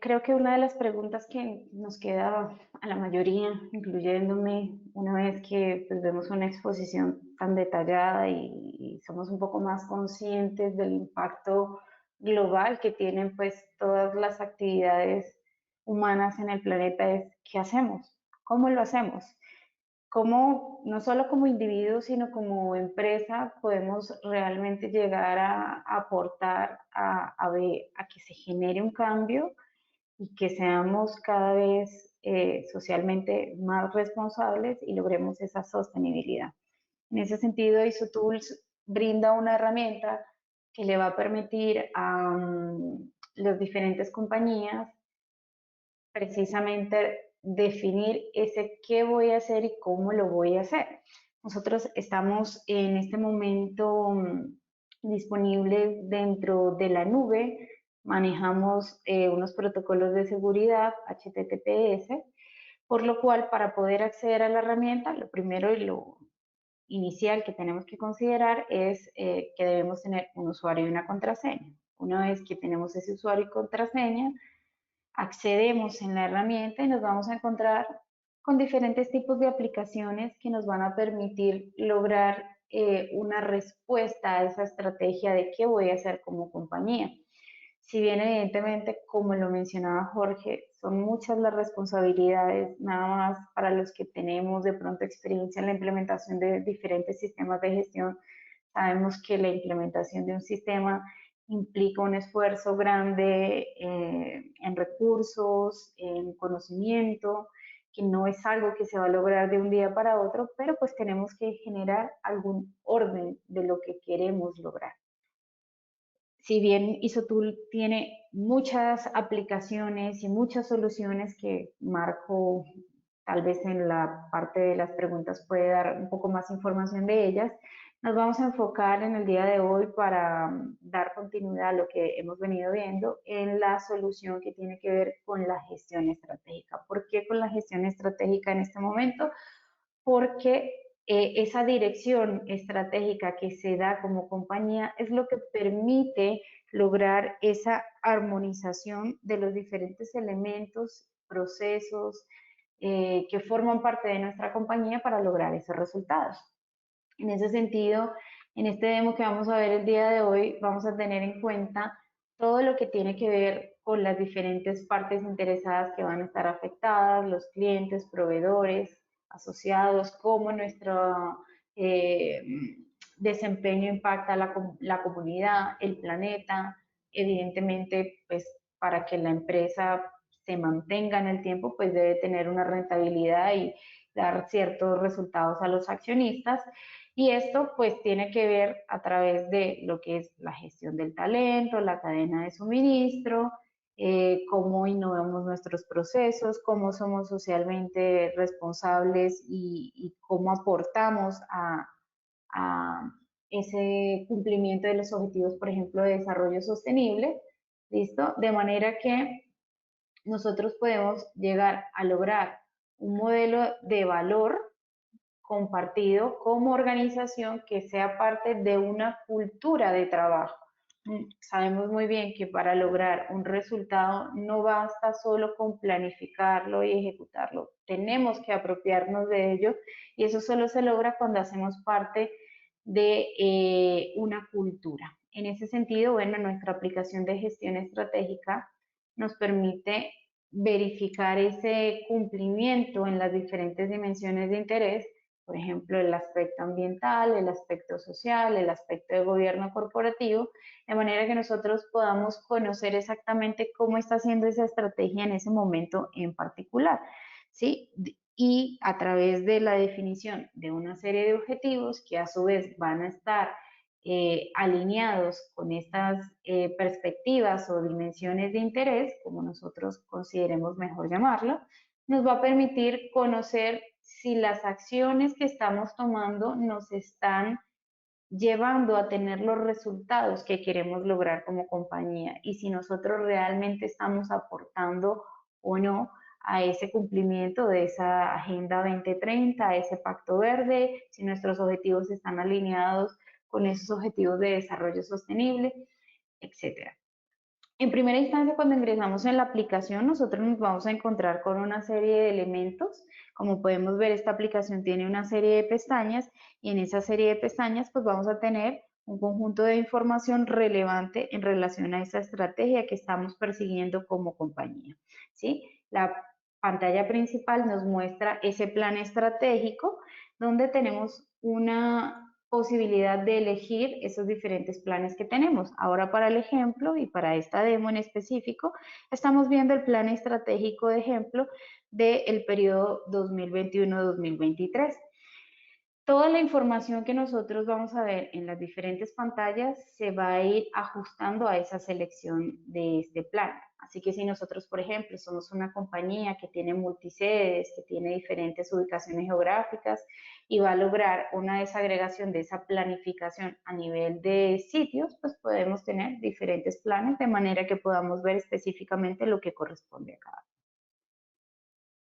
creo que una de las preguntas que nos queda a la mayoría, incluyéndome, una vez que pues, vemos una exposición tan detallada y somos un poco más conscientes del impacto global que tienen pues todas las actividades humanas en el planeta, es ¿qué hacemos? ¿Cómo lo hacemos? Cómo, no solo como individuos, sino como empresa, podemos realmente llegar a aportar a que se genere un cambio y que seamos cada vez socialmente más responsables y logremos esa sostenibilidad. En ese sentido, IsoTools brinda una herramienta que le va a permitir a las diferentes compañías precisamente definir ese qué voy a hacer y cómo lo voy a hacer. Nosotros estamos en este momento disponibles dentro de la nube, manejamos unos protocolos de seguridad HTTPS, por lo cual para poder acceder a la herramienta, lo primero y lo inicial que tenemos que considerar es que debemos tener un usuario y una contraseña. Una vez que tenemos ese usuario y contraseña, accedemos en la herramienta y nos vamos a encontrar con diferentes tipos de aplicaciones que nos van a permitir lograr una respuesta a esa estrategia de qué voy a hacer como compañía. Si bien evidentemente, como lo mencionaba Jorge, son muchas las responsabilidades, nada más para los que tenemos de pronto experiencia en la implementación de diferentes sistemas de gestión, sabemos que la implementación de un sistema implica un esfuerzo grande en recursos, en conocimiento, que no es algo que se va a lograr de un día para otro, pero pues tenemos que generar algún orden de lo que queremos lograr. Si bien IsoTool tiene muchas aplicaciones y muchas soluciones que Marco tal vez en la parte de las preguntas puede dar un poco más información de ellas, nos vamos a enfocar en el día de hoy para dar continuidad a lo que hemos venido viendo en la solución que tiene que ver con la gestión estratégica. ¿Por qué con la gestión estratégica en este momento? Porque esa dirección estratégica que se da como compañía es lo que permite lograr esa armonización de los diferentes elementos, procesos que forman parte de nuestra compañía para lograr esos resultados. En ese sentido, en este demo que vamos a ver el día de hoy, vamos a tener en cuenta todo lo que tiene que ver con las diferentes partes interesadas que van a estar afectadas, los clientes, proveedores, asociados, cómo nuestro eh, desempeño impacta la comunidad, el planeta, evidentemente, pues para que la empresa se mantenga en el tiempo, pues debe tener una rentabilidad y dar ciertos resultados a los accionistas. Y esto pues tiene que ver a través de lo que es la gestión del talento, la cadena de suministro, cómo innovamos nuestros procesos, cómo somos socialmente responsables y cómo aportamos a ese cumplimiento de los objetivos, por ejemplo, de desarrollo sostenible, ¿listo? De manera que nosotros podemos llegar a lograr un modelo de valor compartido como organización que sea parte de una cultura de trabajo. Sabemos muy bien que para lograr un resultado no basta solo con planificarlo y ejecutarlo, tenemos que apropiarnos de ello y eso solo se logra cuando hacemos parte de una cultura. En ese sentido, bueno, nuestra aplicación de gestión estratégica nos permite verificar ese cumplimiento en las diferentes dimensiones de interés, por ejemplo, el aspecto ambiental, el aspecto social, el aspecto de gobierno corporativo, de manera que nosotros podamos conocer exactamente cómo está haciendo esa estrategia en ese momento en particular, ¿sí? Y a través de la definición de una serie de objetivos que a su vez van a estar alineados con estas perspectivas o dimensiones de interés, como nosotros consideremos mejor llamarlo, nos va a permitir conocer si las acciones que estamos tomando nos están llevando a tener los resultados que queremos lograr como compañía y si nosotros realmente estamos aportando o no a ese cumplimiento de esa Agenda 2030, a ese Pacto Verde, si nuestros objetivos están alineados con esos objetivos de desarrollo sostenible, etcétera. En primera instancia, cuando ingresamos en la aplicación, nosotros nos vamos a encontrar con una serie de elementos. Como podemos ver, esta aplicación tiene una serie de pestañas y en esa serie de pestañas pues vamos a tener un conjunto de información relevante en relación a esa estrategia que estamos persiguiendo como compañía, ¿sí? La pantalla principal nos muestra ese plan estratégico donde tenemos una posibilidad de elegir esos diferentes planes que tenemos. Ahora para el ejemplo y para esta demo en específico, estamos viendo el plan estratégico de ejemplo del periodo 2021-2023. Toda la información que nosotros vamos a ver en las diferentes pantallas se va a ir ajustando a esa selección de este plan. Así que si nosotros, por ejemplo, somos una compañía que tiene multisedes, que tiene diferentes ubicaciones geográficas y va a lograr una desagregación de esa planificación a nivel de sitios, pues podemos tener diferentes planes de manera que podamos ver específicamente lo que corresponde a cada.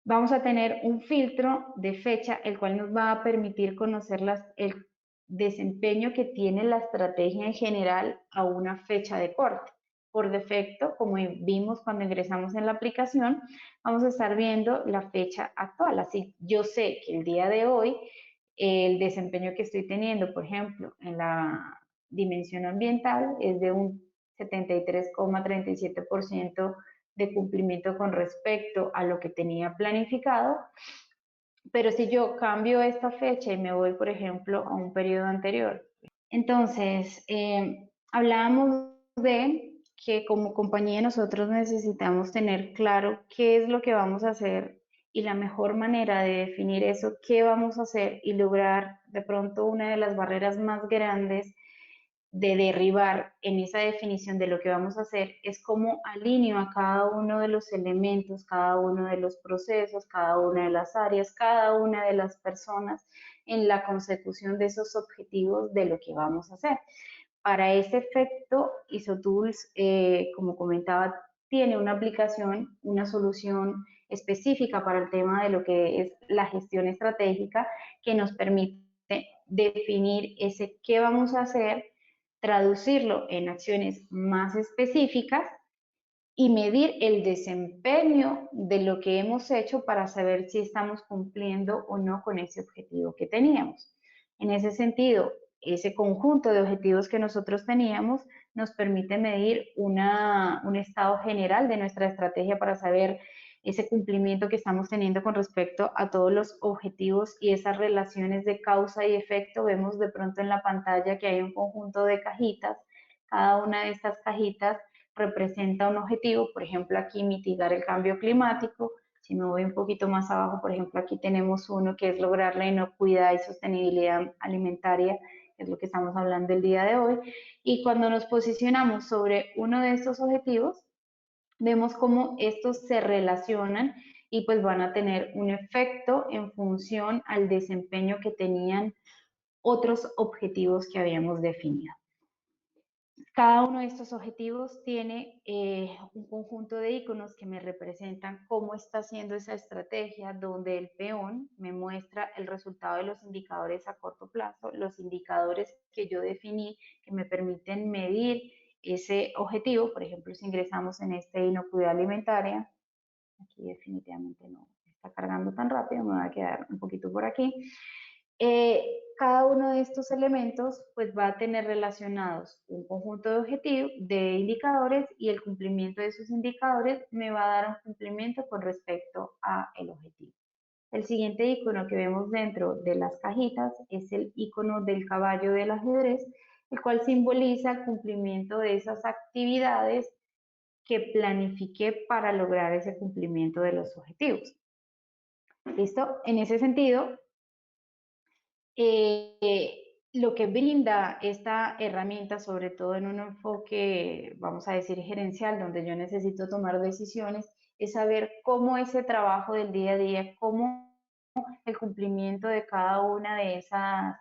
Vamos a tener un filtro de fecha, el cual nos va a permitir conocer el desempeño que tiene la estrategia en general a una fecha de corte. Por defecto, como vimos cuando ingresamos en la aplicación, vamos a estar viendo la fecha actual. Así yo sé que el día de hoy, el desempeño que estoy teniendo, por ejemplo, en la dimensión ambiental es de un 73,37% de cumplimiento con respecto a lo que tenía planificado, pero si yo cambio esta fecha y me voy, por ejemplo, a un periodo anterior, entonces hablábamos de que como compañía nosotros necesitamos tener claro qué es lo que vamos a hacer y la mejor manera de definir eso, qué vamos a hacer y lograr de pronto una de las barreras más grandes de derribar en esa definición de lo que vamos a hacer es cómo alineo a cada uno de los elementos, cada uno de los procesos, cada una de las áreas, cada una de las personas en la consecución de esos objetivos de lo que vamos a hacer. Para ese efecto, ISOTools, como comentaba, tiene una aplicación, una solución específica para el tema de lo que es la gestión estratégica que nos permite definir ese qué vamos a hacer, traducirlo en acciones más específicas y medir el desempeño de lo que hemos hecho para saber si estamos cumpliendo o no con ese objetivo que teníamos. En ese sentido, ese conjunto de objetivos que nosotros teníamos nos permite medir un estado general de nuestra estrategia para saber ese cumplimiento que estamos teniendo con respecto a todos los objetivos y esas relaciones de causa y efecto. Vemos de pronto en la pantalla que hay un conjunto de cajitas. Cada una de estas cajitas representa un objetivo, por ejemplo, aquí mitigar el cambio climático. Si me voy un poquito más abajo, por ejemplo, aquí tenemos uno que es lograr la inocuidad y sostenibilidad alimentaria, que es lo que estamos hablando el día de hoy. Y cuando nos posicionamos sobre uno de estos objetivos, vemos cómo estos se relacionan y pues van a tener un efecto en función al desempeño que tenían otros objetivos que habíamos definido. Cada uno de estos objetivos tiene un conjunto de iconos que me representan cómo está haciendo esa estrategia, donde el peón me muestra el resultado de los indicadores a corto plazo, los indicadores que yo definí que me permiten medir ese objetivo. Por ejemplo, si ingresamos en este inocuidad alimentaria, aquí definitivamente no está cargando tan rápido, me va a quedar un poquito por aquí. Cada uno de estos elementos pues va a tener relacionados un conjunto de objetivos, de indicadores, y el cumplimiento de esos indicadores me va a dar un cumplimiento con respecto a el objetivo. El siguiente icono que vemos dentro de las cajitas es el icono del caballo del ajedrez, el cual simboliza el cumplimiento de esas actividades que planifiqué para lograr ese cumplimiento de los objetivos. ¿Listo? En ese sentido, lo que brinda esta herramienta, sobre todo en un enfoque, vamos a decir, gerencial, donde yo necesito tomar decisiones, es saber cómo ese trabajo del día a día, cómo el cumplimiento de cada una de esas,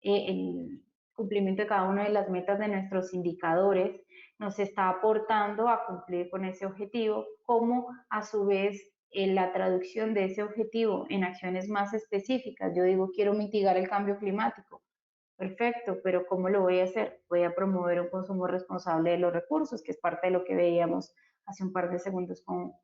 el cumplimiento de cada una de las metas de nuestros indicadores nos está aportando a cumplir con ese objetivo, cómo a su vez la traducción de ese objetivo en acciones más específicas. Yo digo, quiero mitigar el cambio climático, Perfecto, pero ¿cómo lo voy a hacer? Voy a promover un consumo responsable de los recursos, que es parte de lo que veíamos hace un par de segundos con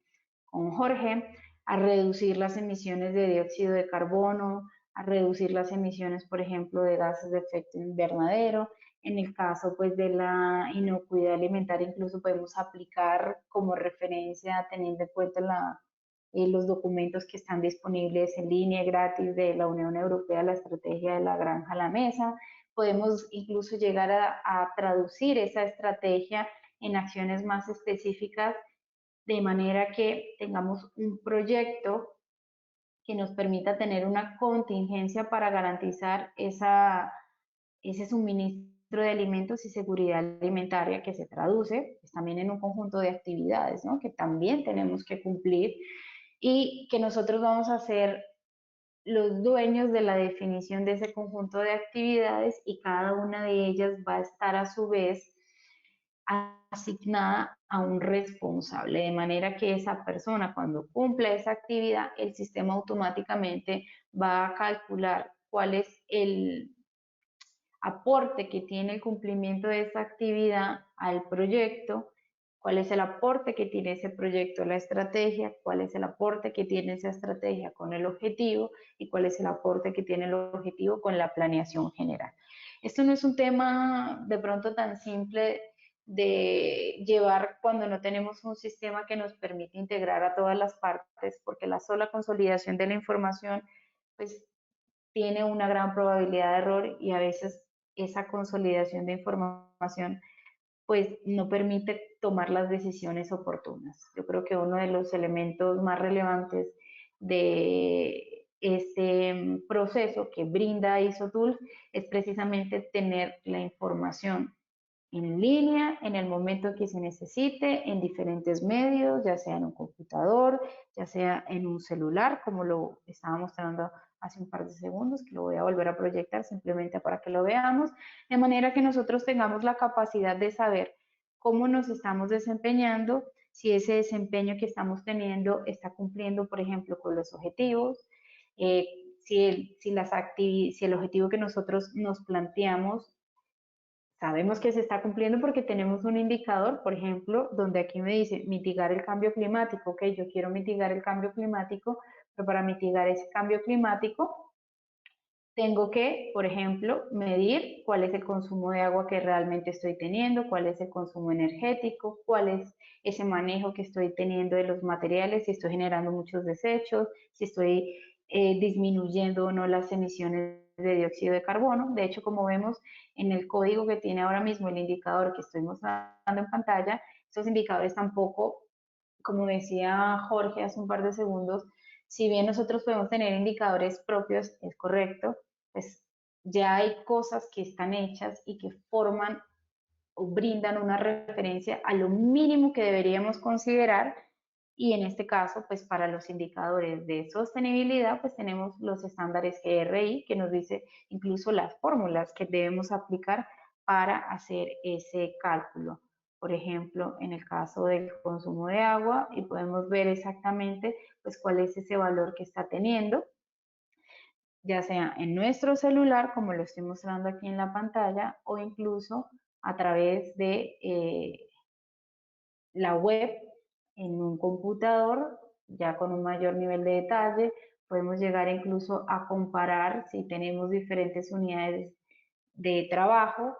Jorge, a reducir las emisiones de dióxido de carbono, a reducir las emisiones, por ejemplo, de gases de efecto invernadero. En el caso pues de la inocuidad alimentaria, incluso podemos aplicar como referencia, teniendo en cuenta los documentos que están disponibles en línea gratis de la Unión Europea, la estrategia de la granja a la mesa. Podemos incluso llegar a traducir esa estrategia en acciones más específicas, de manera que tengamos un proyecto que nos permita tener una contingencia para garantizar ese suministro de alimentos y seguridad alimentaria, que se traduce pues, también en un conjunto de actividades, ¿no?, que también tenemos que cumplir, y que nosotros vamos a ser los dueños de la definición de ese conjunto de actividades, y cada una de ellas va a estar a su vez asignada a un responsable, de manera que esa persona, cuando cumple esa actividad, el sistema automáticamente va a calcular cuál es el aporte que tiene el cumplimiento de esa actividad al proyecto, cuál es el aporte que tiene ese proyecto a la estrategia, cuál es el aporte que tiene esa estrategia con el objetivo, y cuál es el aporte que tiene el objetivo con la planeación general. Esto no es un tema de pronto tan simple de llevar cuando no tenemos un sistema que nos permite integrar a todas las partes, porque la sola consolidación de la información pues tiene una gran probabilidad de error, y a veces esa consolidación de información pues no permite tomar las decisiones oportunas. Yo creo que uno de los elementos más relevantes de este proceso que brinda ISO es precisamente tener la información en línea, en el momento que se necesite, en diferentes medios, ya sea en un computador, ya sea en un celular, como lo estaba mostrando hace un par de segundos, que lo voy a volver a proyectar simplemente para que lo veamos, de manera que nosotros tengamos la capacidad de saber cómo nos estamos desempeñando, si ese desempeño que estamos teniendo está cumpliendo, por ejemplo, con los objetivos, eh, si el objetivo que nosotros nos planteamos sabemos que se está cumpliendo, porque tenemos un indicador, por ejemplo, donde aquí me dice mitigar el cambio climático. Ok, yo quiero mitigar el cambio climático, pero para mitigar ese cambio climático tengo que, por ejemplo, medir cuál es el consumo de agua que realmente estoy teniendo, cuál es el consumo energético, cuál es ese manejo que estoy teniendo de los materiales, si estoy generando muchos desechos, si estoy disminuyendo o no las emisiones de dióxido de carbono. De hecho, como vemos en el código que tiene ahora mismo el indicador que estoy mostrando en pantalla, estos indicadores tampoco, como decía Jorge hace un par de segundos, si bien nosotros podemos tener indicadores propios, es correcto, pues ya hay cosas que están hechas y que forman o brindan una referencia a lo mínimo que deberíamos considerar, y en este caso, pues para los indicadores de sostenibilidad, pues tenemos los estándares GRI, que nos dice incluso las fórmulas que debemos aplicar para hacer ese cálculo. Por ejemplo, en el caso del consumo de agua, y podemos ver exactamente pues cuál es ese valor que está teniendo, ya sea en nuestro celular, como lo estoy mostrando aquí en la pantalla, o incluso a través de la web en un computador, ya con un mayor nivel de detalle. Podemos llegar incluso a comparar, si tenemos diferentes unidades de trabajo,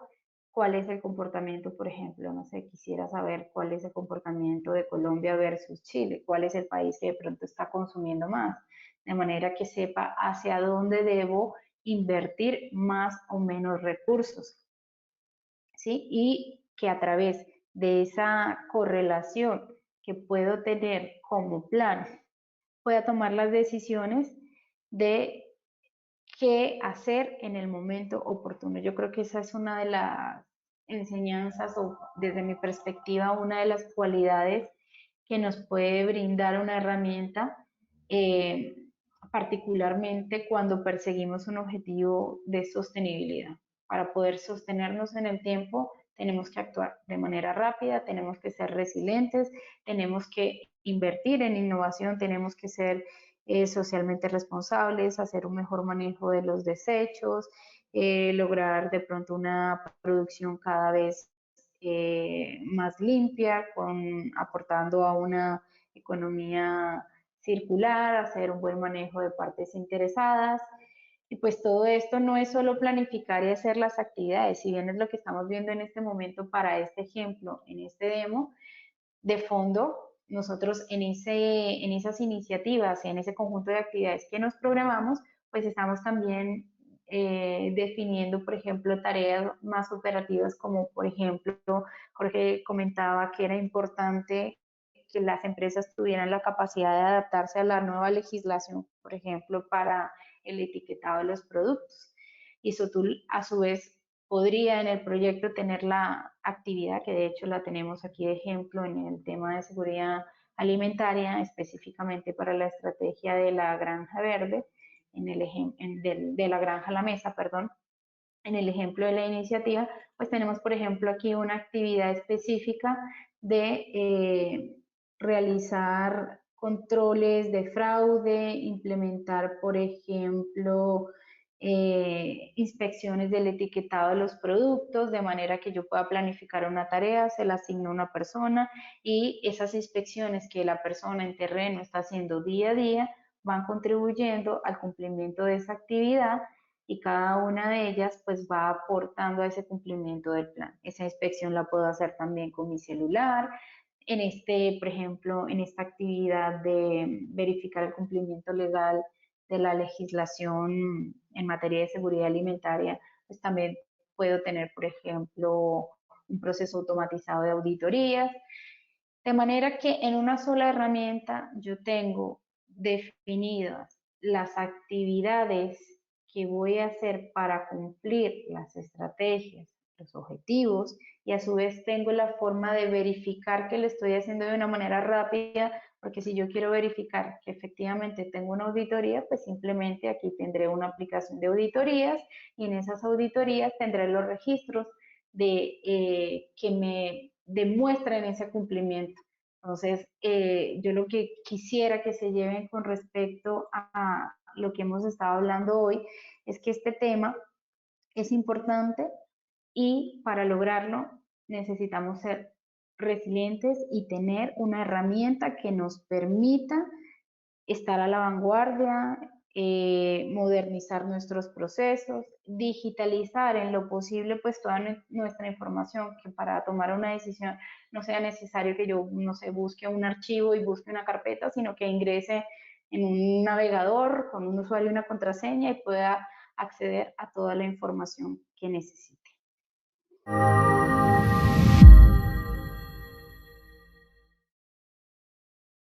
cuál es el comportamiento, por ejemplo, no sé, quisiera saber cuál es el comportamiento de Colombia versus Chile, cuál es el país que de pronto está consumiendo más, de manera que sepa hacia dónde debo invertir más o menos recursos, ¿sí? Y que a través de esa correlación que puedo tener como plan, pueda tomar las decisiones de qué hacer en el momento oportuno. Yo creo que esa es una de las enseñanzas, o desde mi perspectiva, una de las cualidades que nos puede brindar una herramienta, eh, particularmente cuando perseguimos un objetivo de sostenibilidad. Para poder sostenernos en el tiempo, tenemos que actuar de manera rápida, tenemos que ser resilientes, tenemos que invertir en innovación, tenemos que ser socialmente responsables, hacer un mejor manejo de los desechos, lograr de pronto una producción cada vez más limpia, aportando a una economía circular, hacer un buen manejo de partes interesadas. Y pues todo esto no es solo planificar y hacer las actividades, si bien es lo que estamos viendo en este momento para este ejemplo, en este demo, de fondo, nosotros en esas iniciativas, en ese conjunto de actividades que nos programamos, pues estamos también definiendo, por ejemplo, tareas más operativas como, por ejemplo, Jorge comentaba que era importante que las empresas tuvieran la capacidad de adaptarse a la nueva legislación, por ejemplo, para el etiquetado de los productos. Y Sotul, a su vez, podría en el proyecto tener la actividad, que de hecho la tenemos aquí de ejemplo en el tema de seguridad alimentaria, específicamente para la estrategia de la granja verde, de la granja a la mesa, perdón. En el ejemplo de la iniciativa, pues tenemos, por ejemplo, aquí una actividad específica de realizar controles de fraude, implementar, por ejemplo, inspecciones del etiquetado de los productos, de manera que yo pueda planificar una tarea, se la asigno a una persona y esas inspecciones que la persona en terreno está haciendo día a día van contribuyendo al cumplimiento de esa actividad y cada una de ellas pues va aportando a ese cumplimiento del plan. Esa inspección la puedo hacer también con mi celular. Por ejemplo, en esta actividad de verificar el cumplimiento legal de la legislación en materia de seguridad alimentaria, pues también puedo tener, por ejemplo, un proceso automatizado de auditorías, de manera que en una sola herramienta yo tengo definidas las actividades que voy a hacer para cumplir las estrategias, los objetivos, y a su vez tengo la forma de verificar que lo estoy haciendo de una manera rápida, porque si yo quiero verificar que efectivamente tengo una auditoría, pues simplemente aquí tendré una aplicación de auditorías y en esas auditorías tendré los registros que me demuestren ese cumplimiento. Entonces, yo lo que quisiera que se lleven con respecto a lo que hemos estado hablando hoy es que este tema es importante y para lograrlo necesitamos ser resilientes y tener una herramienta que nos permita estar a la vanguardia, modernizar nuestros procesos, digitalizar en lo posible pues toda nuestra información, que para tomar una decisión no sea necesario que yo, no sé, busque un archivo y busque una carpeta, sino que ingrese en un navegador con un usuario y una contraseña y pueda acceder a toda la información que necesite.